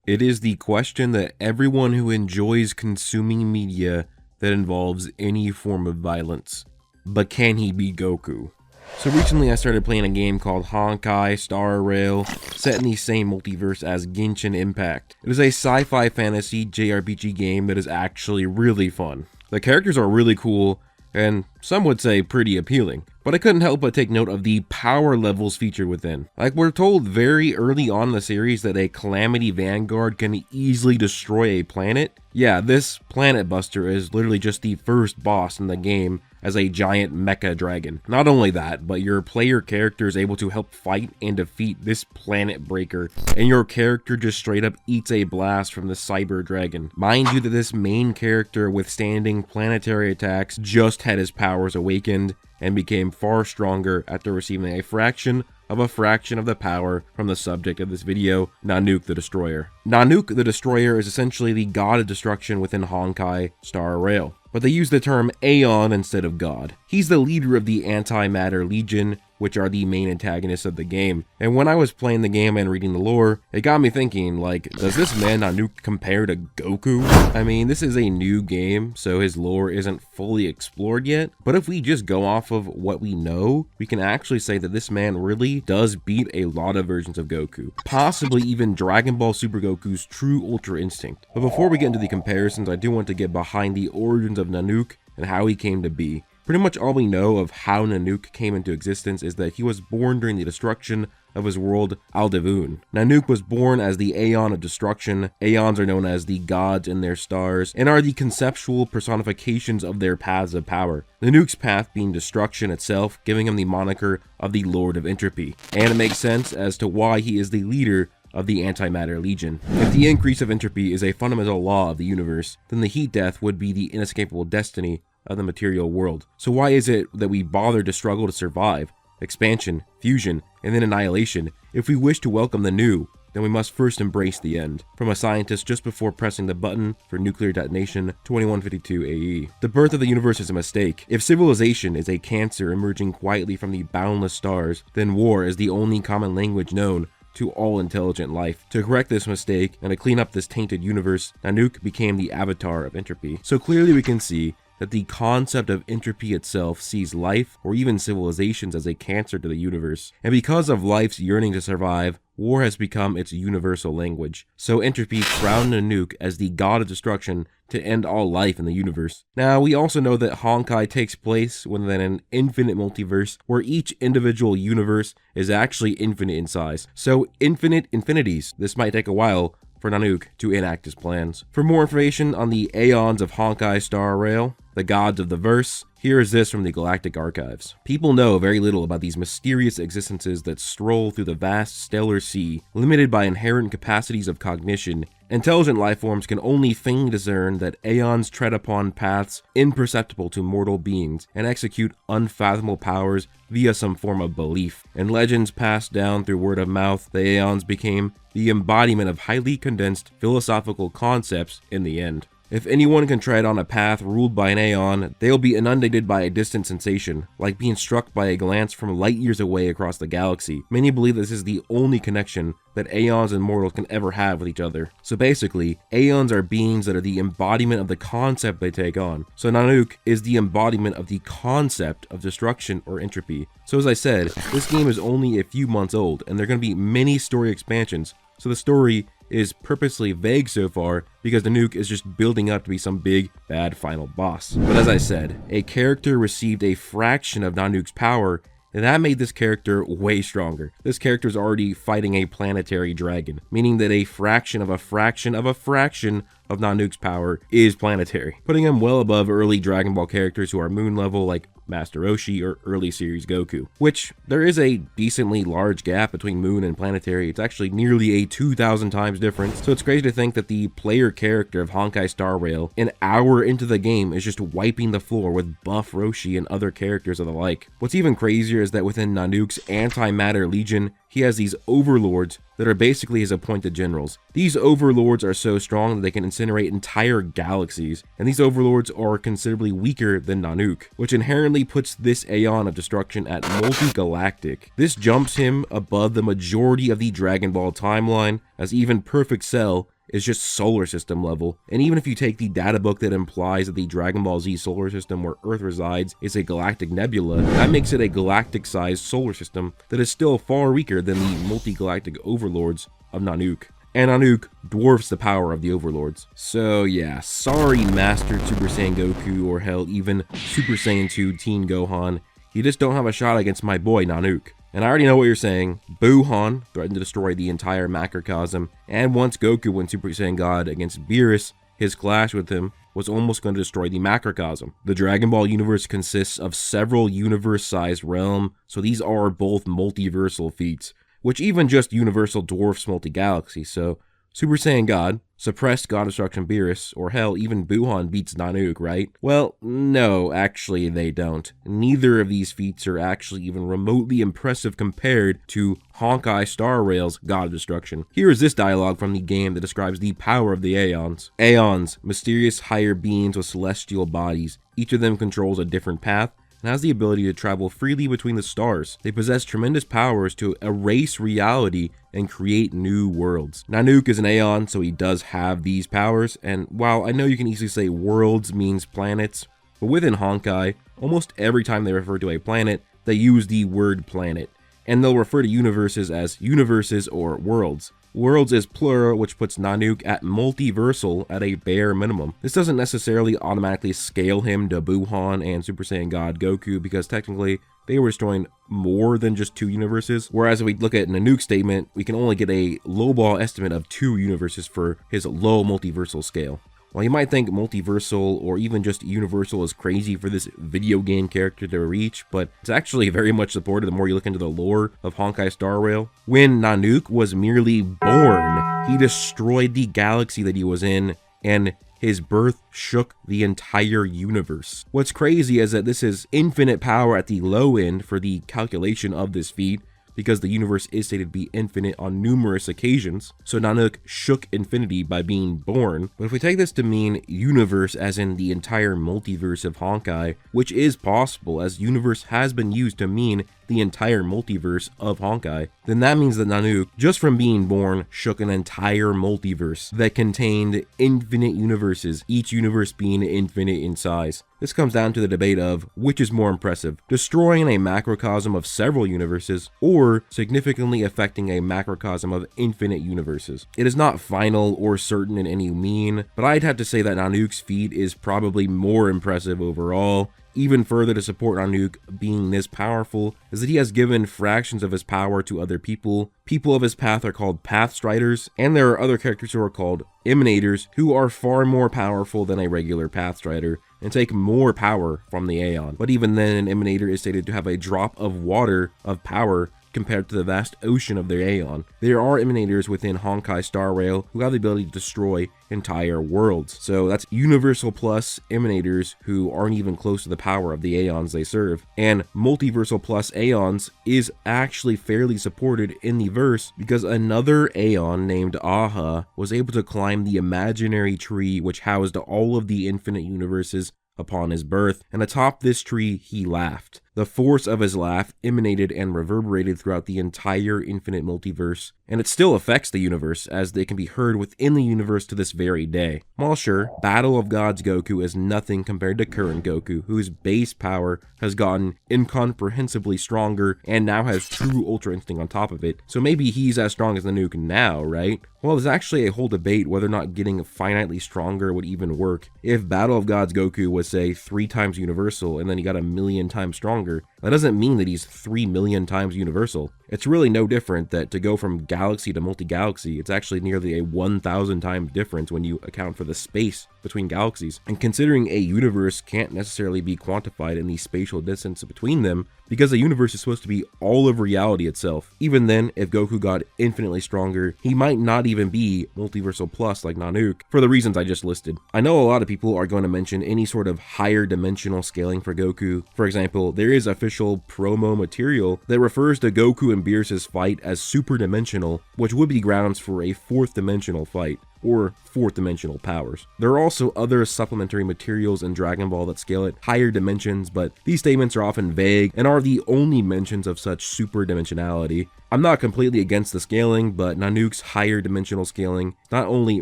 It is the question that everyone who enjoys consuming media that involves any form of violence. But can he be Goku? So recently I started playing a game called Honkai Star Rail, set in the same multiverse as Genshin Impact. It is a sci-fi fantasy JRPG game that is actually really fun. The characters are really cool, and some would say pretty appealing. But I couldn't help but take note of the power levels featured within. Like, we're told very early on in the series that a Calamity Vanguard can easily destroy a planet. Yeah, this Planet Buster is literally just the first boss in the game as a giant mecha dragon. Not only that, but your player character is able to help fight and defeat this planet breaker, and your character just straight up eats a blast from the cyber dragon. Mind you that this main character withstanding planetary attacks just had his powers awakened and became far stronger after receiving a fraction of the power from the subject of this video, Nanook the Destroyer. Nanook the Destroyer is essentially the god of destruction within Honkai Star Rail, but they use the term Aeon instead of god. He's the leader of the Antimatter Legion, which are the main antagonists of the game. And when I was playing the game and reading the lore, it got me thinking, like, does this man Nanook compare to Goku? I mean, this is a new game, so his lore isn't fully explored yet, but if we just go off of what we know, we can actually say that this man really does beat a lot of versions of Goku, possibly even Dragon Ball Super Goku's true Ultra Instinct. But before we get into the comparisons, I do want to get behind the origins of Nanook and how he came to be. Pretty much all we know of how Nanook came into existence is that he was born during the destruction of his world, Aldevun. Nanook was born as the Aeon of Destruction. Aeons are known as the gods in their stars, and are the conceptual personifications of their paths of power. Nanook's path being destruction itself, giving him the moniker of the Lord of Entropy. And it makes sense as to why he is the leader of the Antimatter Legion. If the increase of entropy is a fundamental law of the universe, then the heat death would be the inescapable destiny of the material world. So why is it that we bother to struggle to survive? Expansion, fusion, and then annihilation. If we wish to welcome the new, then we must first embrace the end. From a scientist just before pressing the button for nuclear detonation, 2152 AE. The birth of the universe is a mistake. If civilization is a cancer emerging quietly from the boundless stars, then war is the only common language known to all intelligent life. To correct this mistake and to clean up this tainted universe, Nanook became the avatar of entropy. So clearly we can see that the concept of entropy itself sees life or even civilizations as a cancer to the universe. And because of life's yearning to survive, war has become its universal language. So entropy crowned Nanook as the god of destruction to end all life in the universe. Now, we also know that Honkai takes place within an infinite multiverse where each individual universe is actually infinite in size. So infinite infinities. This might take a while for Nanook to enact his plans. For more information on the Aeons of Honkai Star Rail, the gods of the verse, here is this from the Galactic Archives. People know very little about these mysterious existences that stroll through the vast stellar sea, limited by inherent capacities of cognition. Intelligent lifeforms can only faintly discern that aeons tread upon paths imperceptible to mortal beings and execute unfathomable powers via some form of belief. In legends passed down through word of mouth, the aeons became the embodiment of highly condensed philosophical concepts in the end. If anyone can tread on a path ruled by an Aeon, they'll be inundated by a distant sensation, like being struck by a glance from light years away across the galaxy. Many believe this is the only connection that Aeons and mortals can ever have with each other. So basically, Aeons are beings that are the embodiment of the concept they take on. So Nanook is the embodiment of the concept of destruction or entropy. So as I said, this game is only a few months old, and there are going to be many story expansions. So the story is purposely vague so far because Nanook is just building up to be some big bad final boss. But as I said, a character received a fraction of Nanook's power, and that made this character way stronger. This character is already fighting a planetary dragon, meaning that a fraction of a fraction of a fraction of Nanook's power is planetary, putting him well above early Dragon Ball characters who are moon level like Master Roshi or early series Goku, which there is a decently large gap between moon and planetary. It's actually nearly a 2,000 times difference, so it's crazy to think that the player character of Honkai Star Rail, an hour into the game, is just wiping the floor with buff Roshi and other characters of the like. What's even crazier is that within Nanook's Antimatter Legion, he has these overlords that are basically his appointed generals. These overlords are so strong that they can incinerate entire galaxies, and these overlords are considerably weaker than Nanook, which inherently puts this Aeon of Destruction at multi-galactic. This jumps him above the majority of the Dragon Ball timeline, as even Perfect Cell is just solar system level. And even if you take the data book that implies that the Dragon Ball Z solar system where Earth resides is a galactic nebula, that makes it a galactic-sized solar system that is still far weaker than the multi-galactic overlords of Nanook. And Nanook dwarfs the power of the overlords. So yeah, sorry Master Super Saiyan Goku, or hell, even Super Saiyan 2 Teen Gohan. You just don't have a shot against my boy Nanook. And I already know what you're saying. Buhan threatened to destroy the entire macrocosm, and once Goku went Super Saiyan God against Beerus, his clash with him was almost going to destroy the macrocosm. The Dragon Ball universe consists of several universe-sized realms, so these are both multiversal feats, which even just universal dwarfs multi-galaxy, so Super Saiyan God suppressed God Destruction Beerus, or hell, even Buhan beats Nanook, right? Well, no, actually they don't. Neither of these feats are actually even remotely impressive compared to Honkai Star Rail's God of Destruction. Here is this dialogue from the game that describes the power of the Aeons. Aeons, mysterious higher beings with celestial bodies. Each of them controls a different path and has the ability to travel freely between the stars. They possess tremendous powers to erase reality and create new worlds. Nanook is an Aeon, so he does have these powers, and while I know you can easily say worlds means planets, but within Honkai, almost every time they refer to a planet, they use the word planet, and they'll refer to universes as universes or worlds. Worlds is plural, which puts Nanook at multiversal at a bare minimum. This doesn't necessarily automatically scale him to Buhan and Super Saiyan God Goku, because technically they were destroying more than just 2 universes, whereas if we look at Nanook's statement, we can only get a lowball estimate of 2 universes for his low multiversal scale. While you might think multiversal or even just universal is crazy for this video game character to reach, but it's actually very much supported the more you look into the lore of Honkai Star Rail. When Nanook was merely born, he destroyed the galaxy that he was in, and his birth shook the entire universe. What's crazy is that this is infinite power at the low end for the calculation of this feat, because the universe is stated to be infinite on numerous occasions, so Nanook shook infinity by being born. But if we take this to mean universe as in the entire multiverse of Honkai, which is possible as universe has been used to mean the entire multiverse of Honkai, then that means that Nanook, just from being born, shook an entire multiverse that contained infinite universes, each universe being infinite in size. This comes down to the debate of which is more impressive, destroying a macrocosm of several universes, or significantly affecting a macrocosm of infinite universes. It is not final or certain in any mean, but I'd have to say that Nanook's feat is probably more impressive overall. Even further to support Nanook being this powerful is that he has given fractions of his power to other people. People of his path are called Pathstriders, and there are other characters who are called Emanators, who are far more powerful than a regular Pathstrider and take more power from the Aeon. But even then, an Emanator is stated to have a drop of water of power compared to the vast ocean of their Aeon. There are Emanators within Honkai Star Rail who have the ability to destroy entire worlds. So that's universal plus Emanators who aren't even close to the power of the Aeons they serve. And multiversal plus Aeons is actually fairly supported in the verse because another Aeon named Aha was able to climb the imaginary tree which housed all of the infinite universes upon his birth, and atop this tree he laughed. The force of his laugh emanated and reverberated throughout the entire infinite multiverse, and it still affects the universe, as they can be heard within the universe to this very day. While sure, Battle of Gods Goku is nothing compared to current Goku, whose base power has gotten incomprehensibly stronger and now has true Ultra Instinct on top of it, so maybe he's as strong as Nanook now, right? Well, there's actually a whole debate whether or not getting finitely stronger would even work. If Battle of Gods Goku was, say, 3 times universal and then he got 1,000,000 times stronger, that doesn't mean that he's 3,000,000 times universal. It's really no different that to go from galaxy to multi-galaxy, it's actually nearly a 1,000 times difference when you account for the space between galaxies. And considering a universe can't necessarily be quantified in the spatial distance between them, because a universe is supposed to be all of reality itself. Even then, if Goku got infinitely stronger, he might not even be multiversal plus like Nanook, for the reasons I just listed. I know a lot of people are going to mention any sort of higher dimensional scaling for Goku. For example, there is official official promo material that refers to Goku and Beerus' fight as super dimensional, which would be grounds for a 4th dimensional fight, or 4th dimensional powers. There are also other supplementary materials in Dragon Ball that scale at higher dimensions, but these statements are often vague and are the only mentions of such super dimensionality. I'm not completely against the scaling, but Nanook's higher dimensional scaling is not only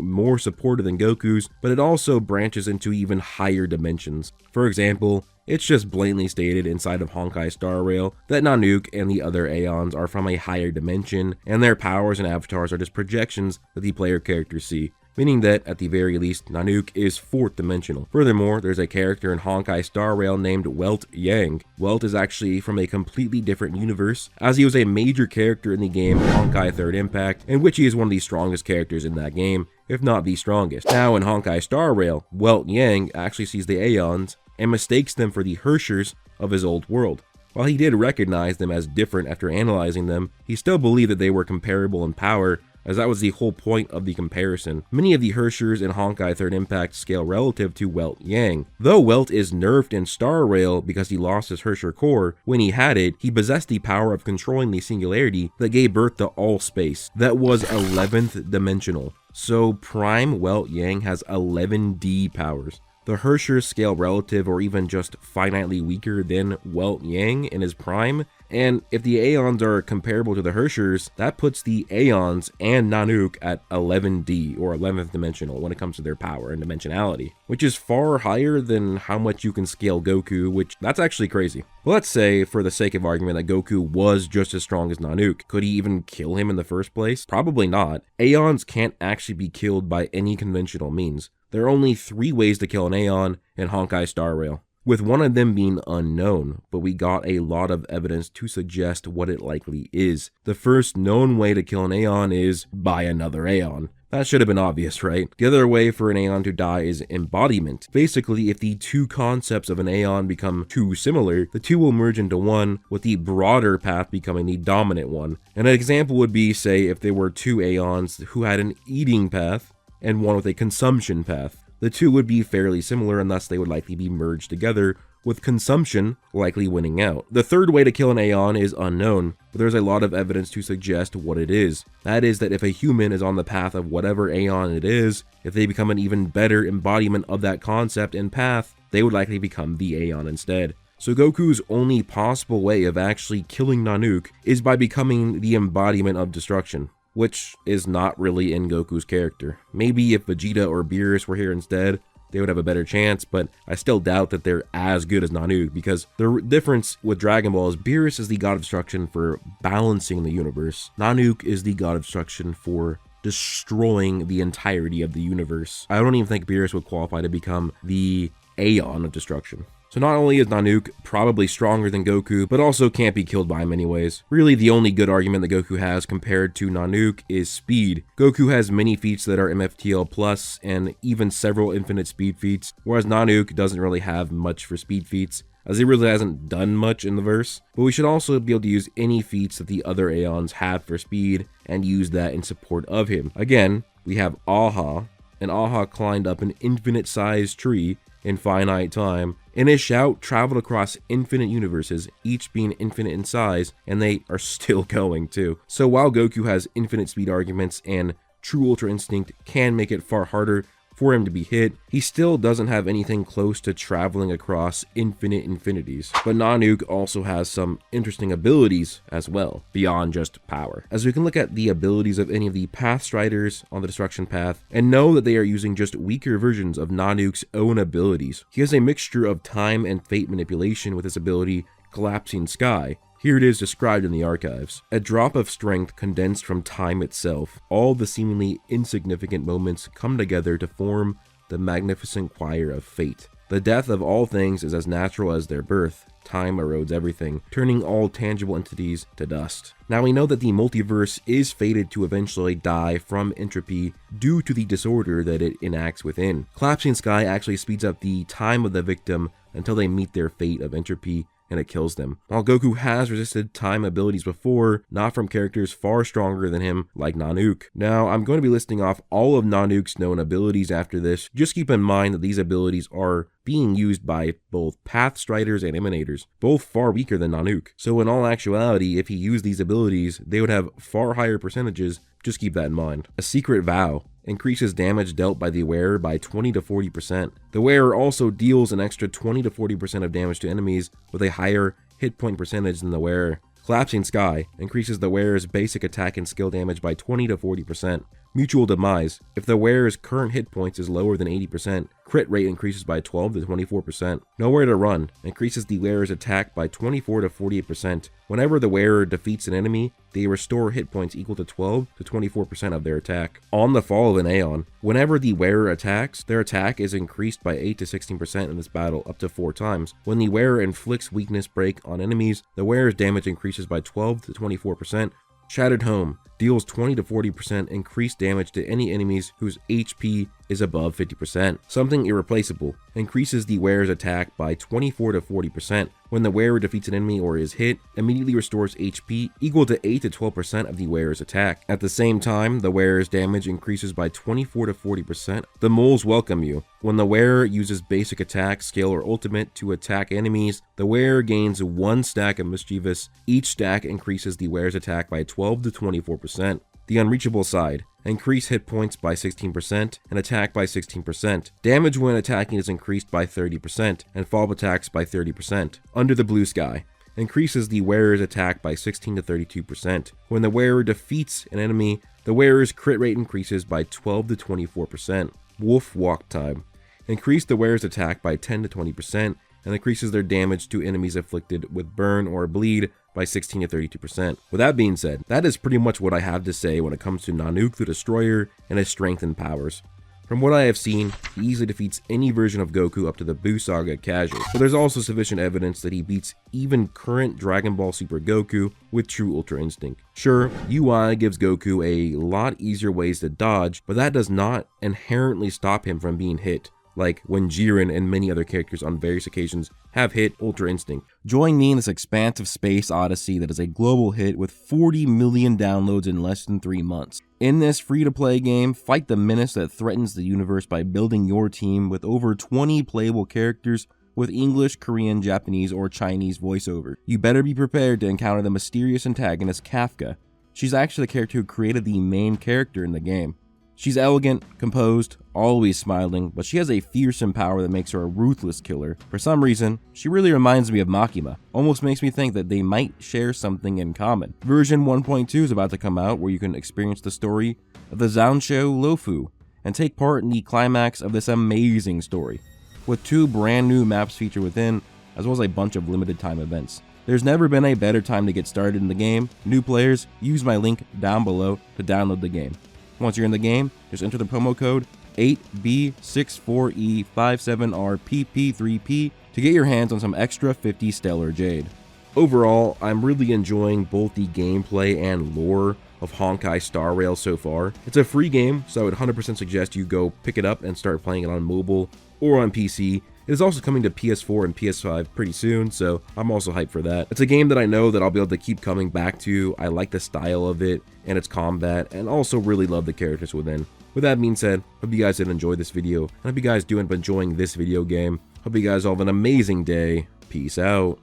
more supported than Goku's, but it also branches into even higher dimensions. For example, it's just blatantly stated inside of Honkai Star Rail that Nanook and the other Aeons are from a higher dimension, and their powers and avatars are just projections that the player characters see, meaning that, at the very least, Nanook is 4th dimensional. Furthermore, there's a character in Honkai Star Rail named Welt Yang. Welt is actually from a completely different universe, as he was a major character in the game Honkai Third Impact, in which he is one of the strongest characters in that game, if not the strongest. Now, in Honkai Star Rail, Welt Yang actually sees the Aeons and mistakes them for the Herschers of his old world. While he did recognize them as different after analyzing them, he still believed that they were comparable in power, as that was the whole point of the comparison. Many of the Herschers in Honkai Third Impact scale relative to Welt Yang. Though Welt is nerfed in Star Rail because he lost his Herscher core, when he had it, he possessed the power of controlling the singularity that gave birth to all space. That was 11th dimensional. So Prime Welt Yang has 11D powers. The Herschers scale relative or even just finitely weaker than Welt Yang in his prime, and if the Aeons are comparable to the Herschers, that puts the Aeons and Nanook at 11D or 11th dimensional when it comes to their power and dimensionality, which is far higher than how much you can scale Goku, which that's actually crazy. Let's say, for the sake of argument, that Goku was just as strong as Nanook. Could he even kill him in the first place? Probably not. Aeons can't actually be killed by any conventional means. There are only 3 ways to kill an Aeon in Honkai Star Rail, with one of them being unknown, but we got a lot of evidence to suggest what it likely is. The first known way to kill an Aeon is by another Aeon. That should have been obvious, right? The other way for an Aeon to die is embodiment. Basically, if the 2 concepts of an Aeon become too similar, the 2 will merge into one, with the broader path becoming the dominant one. And an example would be, say, if there were 2 Aeons who had an eating path, and one with a consumption path. The 2 would be fairly similar, and thus they would likely be merged together, with consumption likely winning out. The third way to kill an Aeon is unknown, but there's a lot of evidence to suggest what it is. That is that if a human is on the path of whatever Aeon it is, if they become an even better embodiment of that concept and path, they would likely become the Aeon instead. So Goku's only possible way of actually killing Nanook is by becoming the embodiment of destruction, which is not really in Goku's character. Maybe if Vegeta or Beerus were here instead, they would have a better chance, but I still doubt that they're as good as Nanook, because the difference with Dragon Ball is Beerus is the god of destruction for balancing the universe. Nanook is the god of destruction for destroying the entirety of the universe. I don't even think Beerus would qualify to become the Aeon of Destruction. So not only is Nanook probably stronger than Goku, but also can't be killed by him anyways. Really, the only good argument that Goku has compared to Nanook is speed. Goku has many feats that are MFTL plus and even several infinite speed feats, whereas Nanook doesn't really have much for speed feats, as he really hasn't done much in the verse. But we should also be able to use any feats that the other Aeons have for speed and use that in support of him. Again, we have Aha, and Aha climbed up an infinite-sized tree in finite time, and his shout traveled across infinite universes, each being infinite in size, and they are still going too. So while Goku has infinite speed arguments and true Ultra Instinct can make it far harder for him to be hit, he still doesn't have anything close to traveling across infinite infinities. But Nanook also has some interesting abilities as well, beyond just power, as we can look at the abilities of any of the Path Striders on the Destruction Path and know that they are using just weaker versions of Nanook's own abilities. He has a mixture of time and fate manipulation with his ability Collapsing Sky. Here it is described in the archives. A drop of strength condensed from time itself. All the seemingly insignificant moments come together to form the magnificent choir of fate. The death of all things is as natural as their birth. Time erodes everything, turning all tangible entities to dust. Now we know that the multiverse is fated to eventually die from entropy due to the disorder that it enacts within. Collapsing Sky actually speeds up the time of the victim until they meet their fate of entropy, and it kills them. While Goku has resisted time abilities before, not from characters far stronger than him like Nanook. Now, I'm going to be listing off all of Nanook's known abilities after this. Just keep in mind that these abilities are being used by both Path Striders and Emanators, both far weaker than Nanook. So in all actuality, if he used these abilities, they would have far higher percentages. Just keep that in mind. A Secret Vow increases damage dealt by the wearer by 20 to 40%. The wearer also deals an extra 20 to 40% of damage to enemies with a higher hit point percentage than the wearer. Collapsing Sky increases the wearer's basic attack and skill damage by 20 to 40%. Mutual Demise. If the wearer's current hit points is lower than 80%, crit rate increases by 12 to 24%. Nowhere to Run increases the wearer's attack by 24 to 48%. Whenever the wearer defeats an enemy, they restore hit points equal to 12 to 24% of their attack. On the Fall of an Aeon. Whenever the wearer attacks, their attack is increased by 8 to 16% in this battle up to 4 times. When the wearer inflicts weakness break on enemies, the wearer's damage increases by 12 to 24%. Shattered Home deals 20 to 40% increased damage to any enemies whose HP is above 50%. Something Irreplaceable increases the wearer's attack by 24 to 40%. When the wearer defeats an enemy or is hit, immediately restores HP equal to 8 to 12% of the wearer's attack. At the same time, the wearer's damage increases by 24 to 40%. The Moles Welcome You. When the wearer uses basic attack, skill, or ultimate to attack enemies, the wearer gains 1 stack of Mischievous. Each stack increases the wearer's attack by 12 to 24%. The Unreachable Side. Increase hit points by 16% and attack by 16%. Damage when attacking is increased by 30% and follow-up attacks by 30%. Under the Blue Sky. Increases the wearer's attack by 16 to 32%. When the wearer defeats an enemy, the wearer's crit rate increases by 12 to 24%. Wolf Walk Time. Increase the wearer's attack by 10 to 20% and increases their damage to enemies afflicted with burn or bleed by 16 to 32%. With that being said, that is pretty much what I have to say when it comes to Nanook the Destroyer and his strength and powers. From what I have seen, he easily defeats any version of Goku up to the Buu Saga casual, but there's also sufficient evidence that he beats even current Dragon Ball Super Goku with true Ultra Instinct. Sure, UI gives Goku a lot easier ways to dodge, but that does not inherently stop him from being hit, like when Jiren and many other characters on various occasions have hit Ultra Instinct. Join me in this expansive space odyssey that is a global hit with 40 million downloads in less than 3 months. In this free-to-play game, fight the menace that threatens the universe by building your team with over 20 playable characters with English, Korean, Japanese, or Chinese voiceover. You better be prepared to encounter the mysterious antagonist Kafka. She's actually the character who created the main character in the game. She's elegant, composed, always smiling, but she has a fearsome power that makes her a ruthless killer. For some reason, she really reminds me of Makima. Almost makes me think that they might share something in common. Version 1.2 is about to come out where you can experience the story of the Zansho Lofu and take part in the climax of this amazing story, with 2 brand new maps featured within, as well as a bunch of limited time events. There's never been a better time to get started in the game. New players, use my link down below to download the game. Once you're in the game, just enter the promo code 8B64E57RPP3P to get your hands on some extra 50 Stellar Jade. Overall, I'm really enjoying both the gameplay and lore of Honkai Star Rail so far. It's a free game, so I would 100% suggest you go pick it up and start playing it on mobile or on PC. It is also coming to PS4 and PS5 pretty soon, so I'm also hyped for that. It's a game that I know that I'll be able to keep coming back to. I like the style of it and its combat, and also really love the characters within. With that being said, hope you guys did enjoy this video, and hope you guys do end up enjoying this video game. Hope you guys all have an amazing day. Peace out.